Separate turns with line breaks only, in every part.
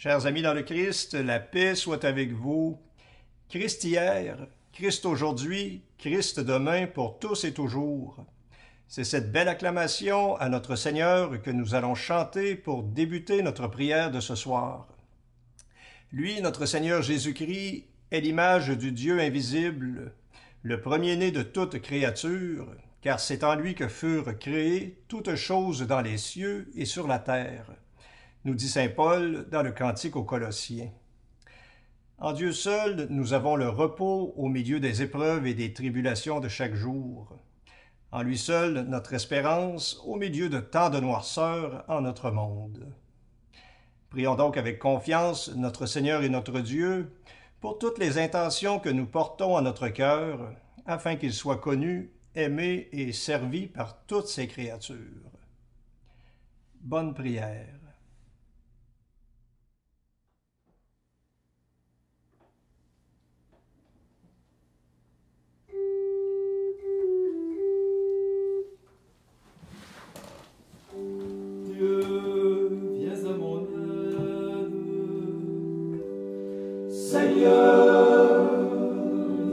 Chers amis dans le Christ, la paix soit avec vous. Christ hier, Christ aujourd'hui, Christ demain pour tous et toujours. C'est cette belle acclamation à notre Seigneur que nous allons chanter pour débuter notre prière de ce soir. Lui, notre Seigneur Jésus-Christ, est l'image du Dieu invisible, le premier-né de toute créature, car c'est en lui que furent créées toutes choses dans les cieux et sur la terre, nous dit saint Paul dans le Cantique aux Colossiens. En Dieu seul, nous avons le repos au milieu des épreuves et des tribulations de chaque jour. En lui seul, notre espérance au milieu de tant de noirceur en notre monde. Prions donc avec confiance notre Seigneur et notre Dieu pour toutes les intentions que nous portons à notre cœur, afin qu'il soit connu, aimé et servi par toutes ses créatures. Bonne prière.
Seigneur,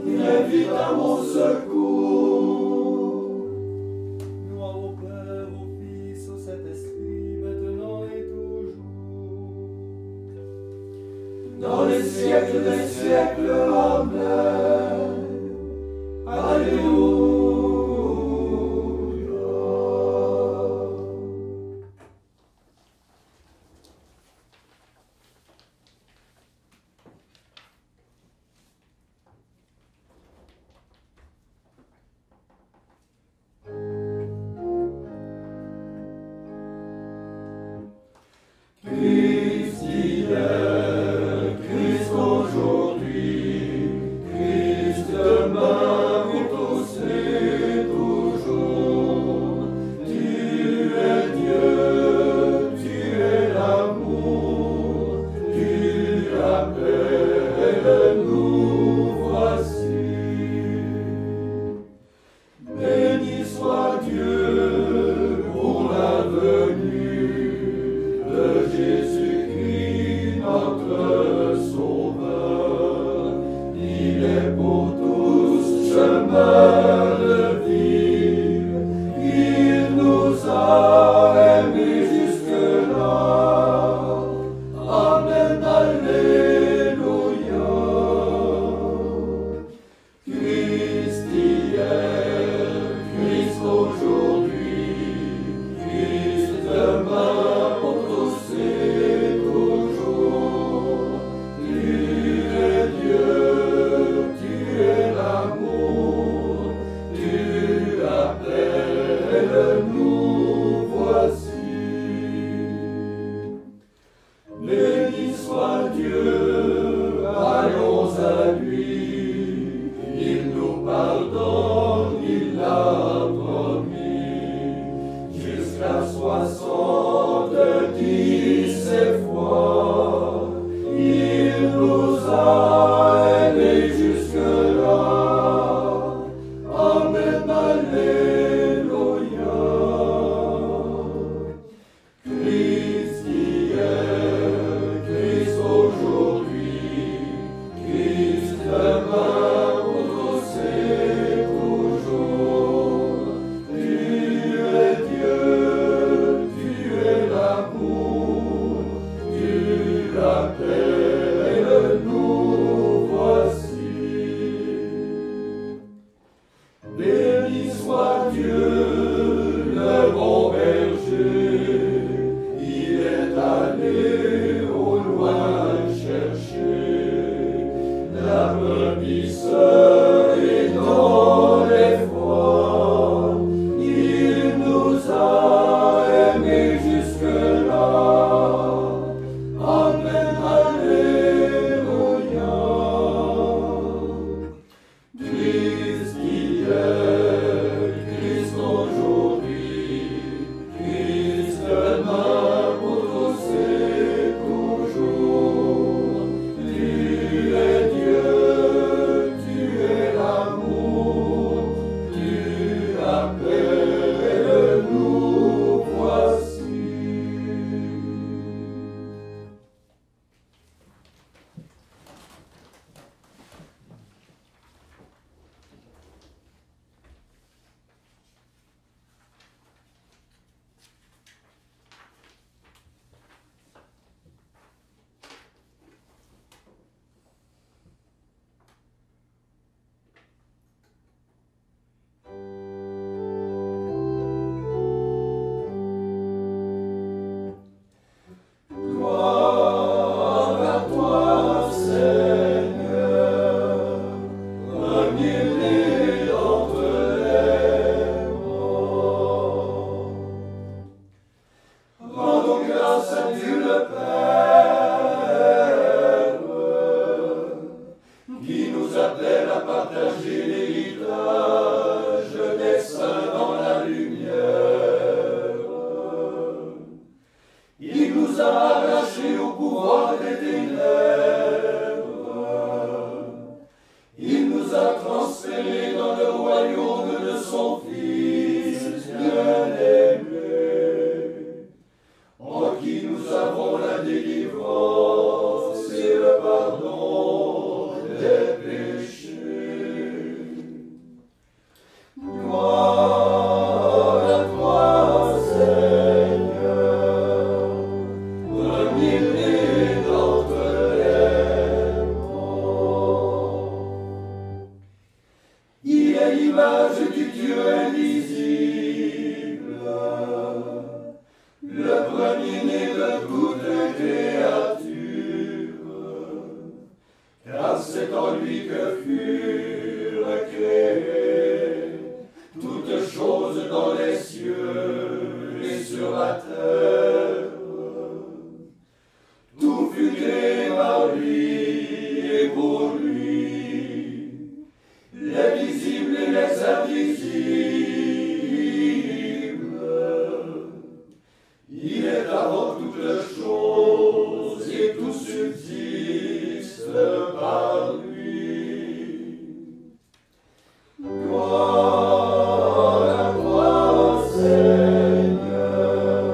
viens vite à mon secours.
Gloire au Père, au Fils, au Saint-Esprit, maintenant et toujours.
Dans les siècles des siècles, Amen. Alléluia. Christ hier, Christ aujourd'hui, Christ demain, pour tous et toujours. Tu es Dieu, tu es l'amour, tu appelles, nous voici. Béni soit Dieu pour la venue de Jésus-Christ, notre Sauveur. Il est pour tous chemin de vie. Il nous a aimés jusque-là. Amen, Alléluia. Christ hier, Christ aujourd'hui, Christ demain, pour tous et toujours. Tu es Dieu, tu es l'amour, tu appelles, nous voici. Béni soit Dieu, allons à lui. Il nous pardonne, il l'a promis. Jusqu'à 70 fois, il nous a aimés jusque-là. Amen, Alléluia. Christ hier, Christ aujourd'hui, Christ demain, pour tous et toujours. Tu es Dieu, tu es l'amour, tu appelles, nous voici. Béni soit Dieu, le bon berger. Il est allé au loin chercher la brebis et dans l'effroi. Il nous a aimés jusque-là. Amen, Alléluia. Christ hier, Christ aujourd'hui, Christ demain, pour tous et toujours. Tu es Dieu, tu es l'amour, tu appelles, nous voici. rendons grâce à Dieu le Père, qui nous appelle à partager l'héritage des saints dans la lumière. Il nous a arrachés au pouvoir des ténèbres. Il nous a transférés dans le royaume de son Fils bien-aimé, en qui nous avons la délivrance et le pardon des péchés. Gloire à toi, Seigneur, premier-né d'entre les morts. Il est l'image du Dieu invisible, le premier-né de toute créature, car c'est en lui que furent créées toutes choses dans les cieux et sur la terre. Tout fut créé par lui et pour lui, les visibles et les invisibles. Il est avant toutes choses et tout subsiste par lui. Gloire à toi, Seigneur,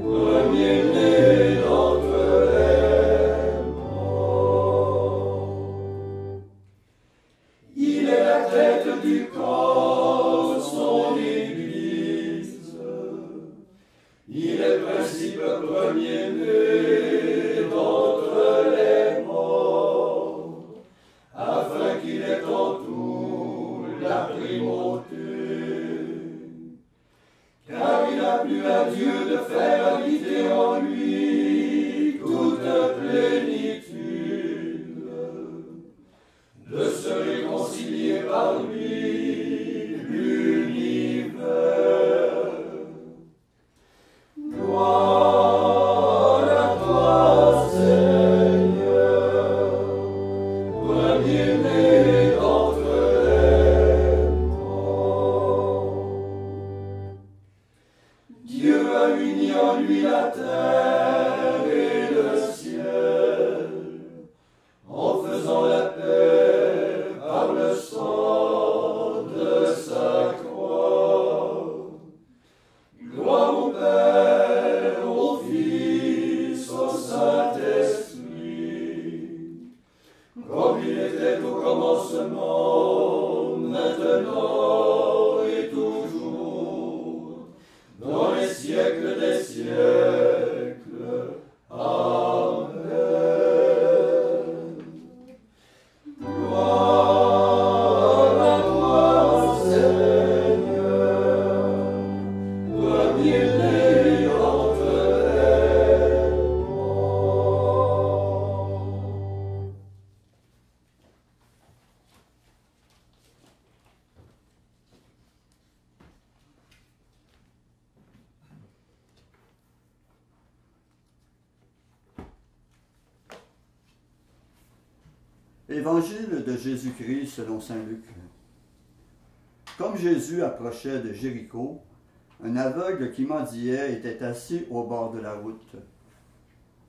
premier-né d'entre les morts. Il est la tête du corps, son Église. Il est principe premier-né d'entre les morts, afin qu'il ait en tout la primauté. Car il a plu à Dieu de faire habiter en lui toute plénitude, de se réconcilier par lui l'univers. Gloire à toi, Seigneur, premier-né d'entre les morts. Dieu a uni en lui la terre et le ciel, en faisant la paix par le sang de sa croix. Gloire au Père, au Fils, au Saint-Esprit, comme il était au commencement, maintenant et toujours, dans les siècles des siècles. Amen. Gloire à toi, Seigneur, premier-né d'entre les morts.
Évangile de Jésus-Christ selon saint Luc. Comme Jésus approchait de Jéricho, un aveugle qui mendiait était assis au bord de la route.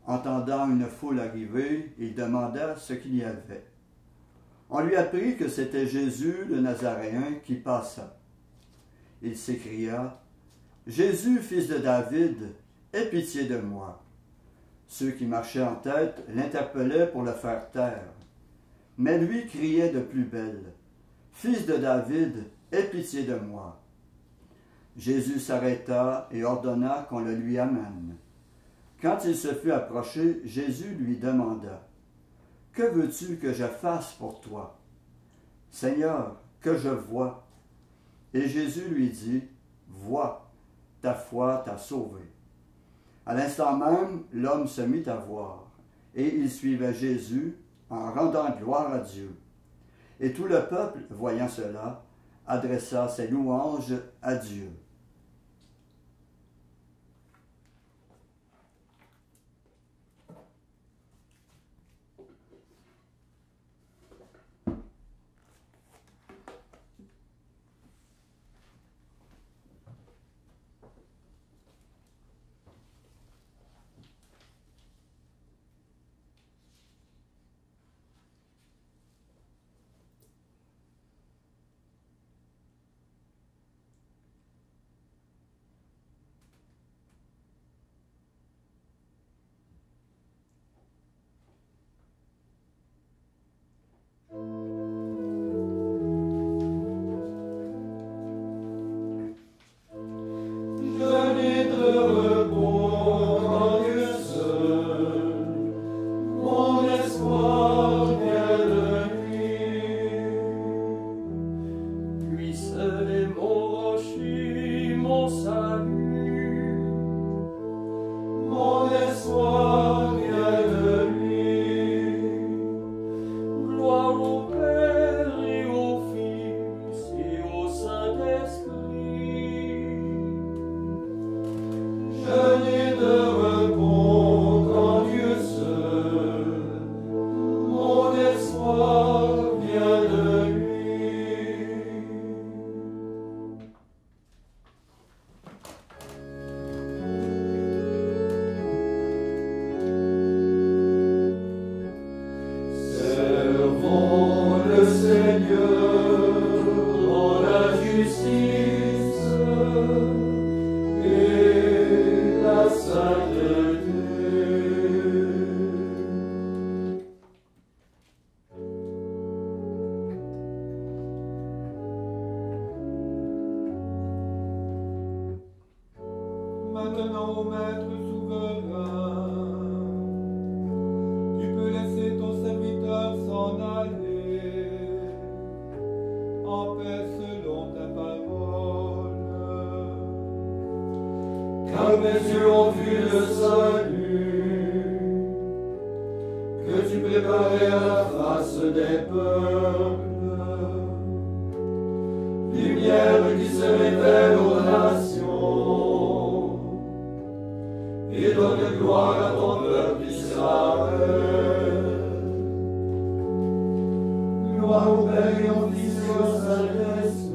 Entendant une foule arriver, il demanda ce qu'il y avait. On lui apprit que c'était Jésus le Nazaréen qui passa. Il s'écria, « Jésus, fils de David, aie pitié de moi. » Ceux qui marchaient en tête l'interpellaient pour le faire taire. Mais lui criait de plus belle, « Fils de David, aie pitié de moi. » Jésus s'arrêta et ordonna qu'on le lui amène. Quand il se fut approché, Jésus lui demanda, « Que veux-tu que je fasse pour toi? » « Seigneur, que je voie. » Et Jésus lui dit, « Vois, ta foi t'a sauvé. » À l'instant même, l'homme se mit à voir, et il suivait Jésus en rendant gloire à Dieu. Et tout le peuple, voyant cela, adressa ses louanges à Dieu.
mes yeux ont vu le salut, que tu préparais à la face des peuples. Lumière qui se révèle aux nations, et donne gloire à ton peuple Israël. Gloire au Père et au Fils et au Saint-Esprit,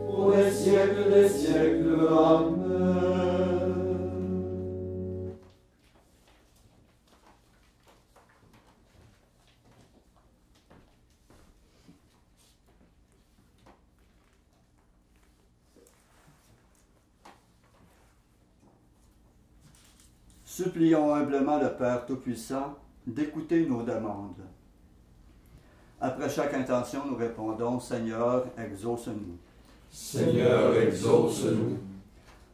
pour les siècles des siècles. Amen.
Supplions humblement le Père Tout-Puissant d'écouter nos demandes. Après chaque intention, nous répondons, Seigneur, exauce-nous.
Seigneur, exauce-nous.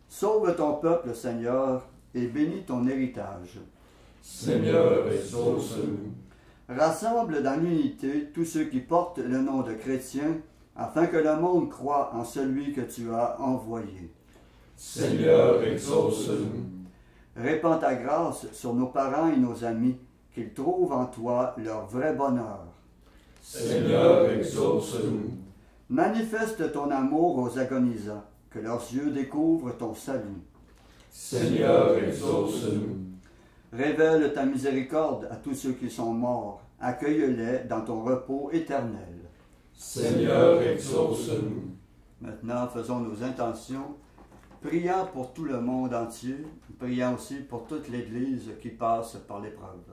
Sauve ton peuple, Seigneur, et bénis ton héritage.
Seigneur, exauce-nous.
Rassemble dans l'unité tous ceux qui portent le nom de chrétiens, afin que le monde croie en celui que tu as envoyé.
Seigneur, exauce-nous.
Répands ta grâce sur nos parents et nos amis, qu'ils trouvent en toi leur vrai bonheur.
Seigneur, exauce-nous.
Manifeste ton amour aux agonisants, que leurs yeux découvrent ton salut.
Seigneur, exauce-nous.
Révèle ta miséricorde à tous ceux qui sont morts, accueille-les dans ton repos éternel.
Seigneur, exauce-nous.
Maintenant, faisons nos intentions, priant pour tout le monde entier, priant aussi pour toute l'Église qui passe par l'épreuve.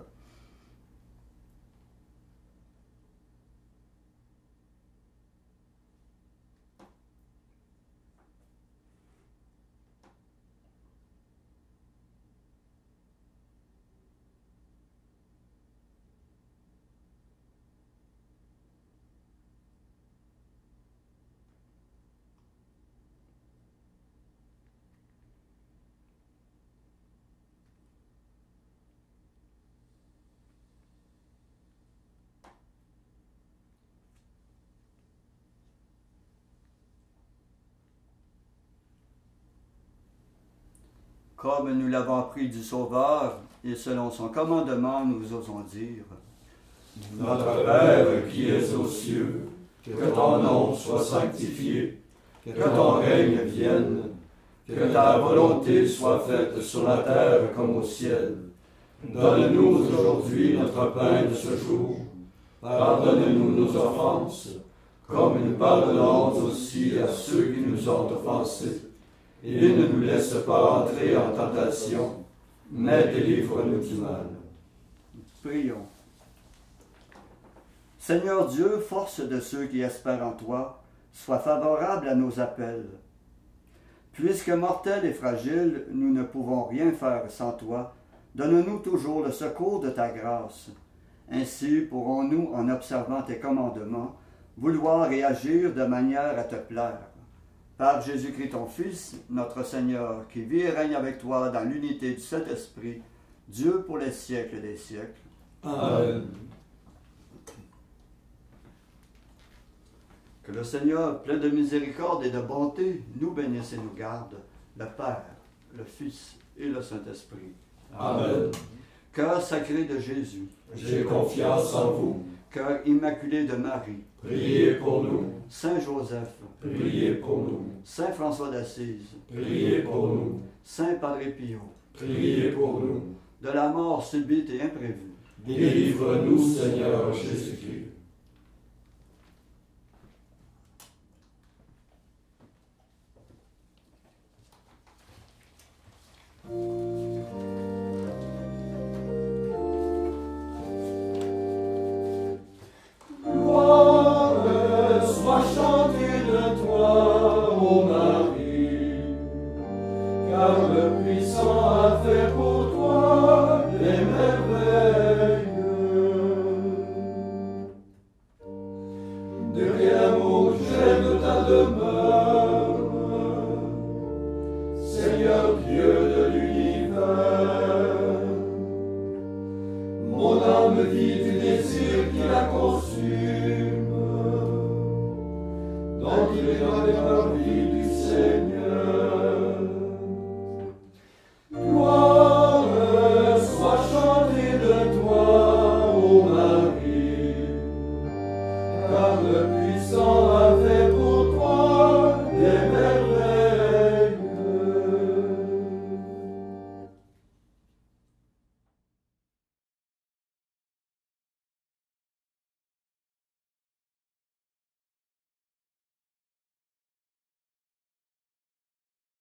Comme nous l'avons appris du Sauveur, et selon son commandement, nous osons dire:
Notre Père qui es aux cieux, que ton nom soit sanctifié, que ton règne vienne, que ta volonté soit faite sur la terre comme au ciel. Donne-nous aujourd'hui notre pain de ce jour. Pardonne-nous nos offenses, comme nous pardonnons aussi à ceux qui nous ont offensés. Et ne nous laisse pas entrer en tentation, mais délivre-nous du mal.
Prions. Seigneur Dieu, force de ceux qui espèrent en toi, sois favorable à nos appels. Puisque mortels et fragiles, nous ne pouvons rien faire sans toi, donne-nous toujours le secours de ta grâce. Ainsi pourrons-nous, en observant tes commandements, vouloir et agir de manière à te plaire. Par Jésus-Christ ton Fils, notre Seigneur, qui vit et règne avec toi dans l'unité du Saint-Esprit, Dieu pour les siècles des siècles.
Amen.
Que le Seigneur, plein de miséricorde et de bonté, nous bénisse et nous garde, le Père, le Fils et le Saint-Esprit.
Amen.
Cœur sacré de Jésus,
J'ai confiance en vous.
cœur immaculé de Marie,
Priez pour nous.
Saint Joseph,
Priez pour nous.
Saint François d'Assise,
Priez pour nous.
Saint Padre Pio,
Priez pour nous.
de la mort subite et imprévue,
Délivre-nous, Seigneur Jésus-Christ.
Gloire soit chantée de toi, ô Marie, car le puissant a fait pour toi des merveilles. De quel amour j'aime ta demeure, Seigneur Dieu de l'univers. Mon âme vit